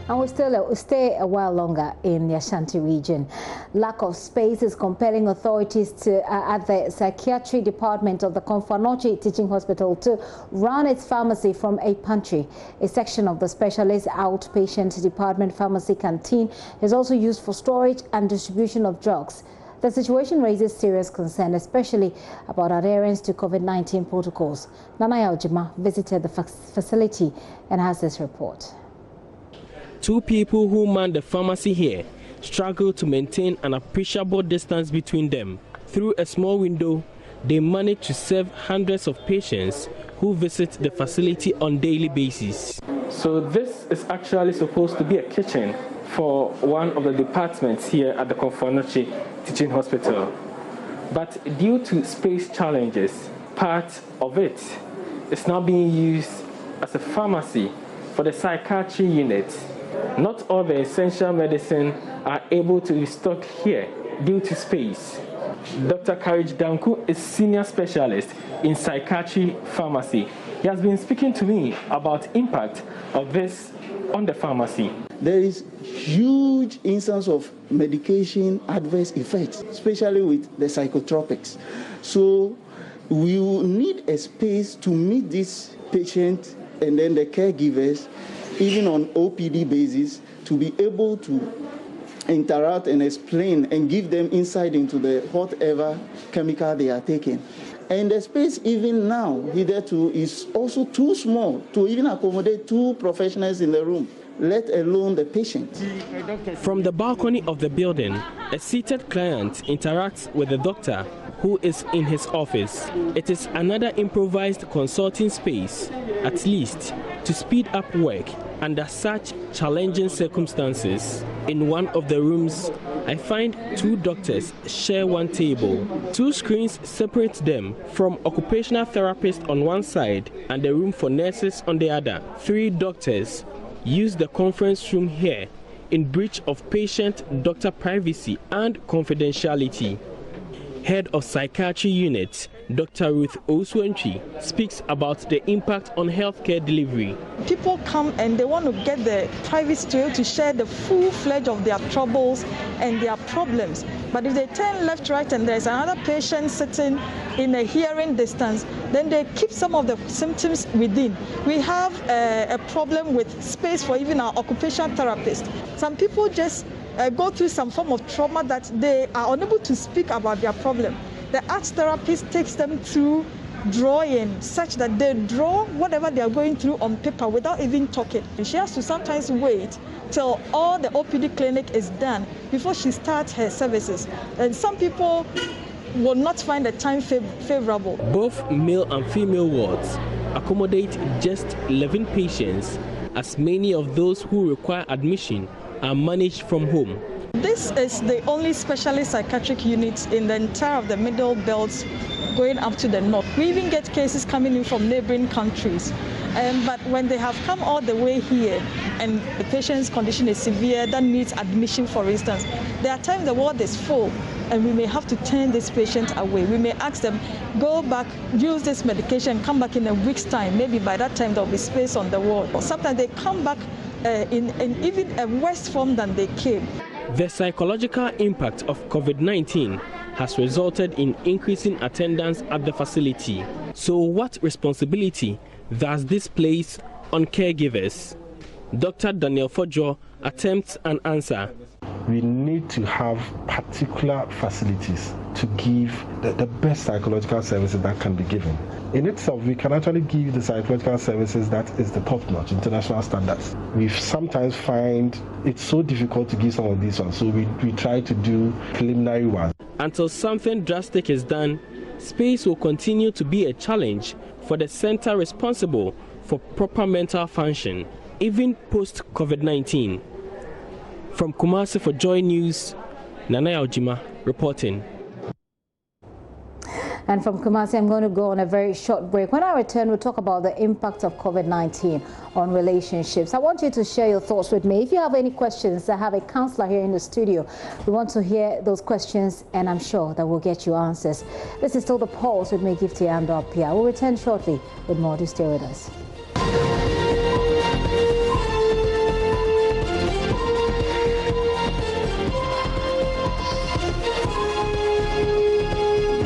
And we still stay a while longer in the Ashanti region. Lack of space is compelling authorities at the Psychiatry Department of the Konfanochi Teaching Hospital to run its pharmacy from a pantry. A section of the specialist outpatient department pharmacy canteen is also used for storage and distribution of drugs. The situation raises serious concern, especially about adherence to COVID-19 protocols. Nana Yaojima visited the facility and has this report. Two people who man the pharmacy here struggle to maintain an appreciable distance between them. Through a small window, they manage to serve hundreds of patients who visit the facility on a daily basis. So this is actually supposed to be a kitchen for one of the departments here at the Konfanochi Teaching Hospital. But due to space challenges, part of it is now being used as a pharmacy for the psychiatry unit. Not all the essential medicine are able to be stocked here due to space. Dr. Courage Danku is senior specialist in psychiatry pharmacy. He has been speaking to me about impact of this on the pharmacy. There is huge instance of medication adverse effects, especially with the psychotropics. So we will need a space to meet these patients and then the caregivers, even on OPD basis, to be able to interact and explain and give them insight into the whatever chemical they are taking. And the space even now, hitherto, is also too small to even accommodate two professionals in the room, let alone the patient. From the balcony of the building, a seated client interacts with the doctor who is in his office. It is another improvised consulting space, at least to speed up work under such challenging circumstances. In one of the rooms, I find two doctors share one table. Two screens separate them from occupational therapists on one side and the room for nurses on the other. Three doctors use the conference room here in breach of patient-doctor privacy and confidentiality. Head of Psychiatry Unit, Dr. Ruth Oswentry, speaks about the impact on healthcare delivery. People come and they want to get the privacy to share the full-fledged of their troubles and their problems. But if they turn left, right, and there's another patient sitting in a hearing distance, then they keep some of the symptoms within. We have a problem with space for even our occupational therapists. Some people just go through some form of trauma that they are unable to speak about their problem. The art therapist takes them through drawing such that they draw whatever they are going through on paper without even talking. She has to sometimes wait till all the OPD clinic is done before she starts her services. And some people will not find the time favorable. Both male and female wards accommodate just 11 patients, as many of those who require admission are managed from home. This is the only specialist psychiatric unit in the entire of the Middle Belt going up to the north. We even get cases coming in from neighboring countries. But when they have come all the way here and the patient's condition is severe, that needs admission, for instance, there are times the ward is full and we may have to turn this patient away. We may ask them, go back, use this medication, come back in a week's time. Maybe by that time there will be space on the ward. Or sometimes they come back in even a worse form than they came. The psychological impact of COVID-19 has resulted in increasing attendance at the facility. So what responsibility does this place on caregivers? Dr. Daniel Fojo attempts an answer. We need to have particular facilities to give the best psychological services that can be given. In itself, we can actually give the psychological services that is the top-notch, international standards. We sometimes find it's so difficult to give some of these ones, so we try to do preliminary ones. Until something drastic is done, space will continue to be a challenge for the center responsible for proper mental function, even post-COVID-19. From Kumasi for JoyNews, Nana Yaojima reporting. And from Kumasi, I'm going to go on a very short break. When I return, we'll talk about the impact of COVID-19 on relationships. I want you to share your thoughts with me. If you have any questions, I have a counselor here in the studio. We want to hear those questions, and I'm sure that we'll get you answers. This is still The Pulse with me, Gifty and Pia. We'll return shortly with more. Do stay with us.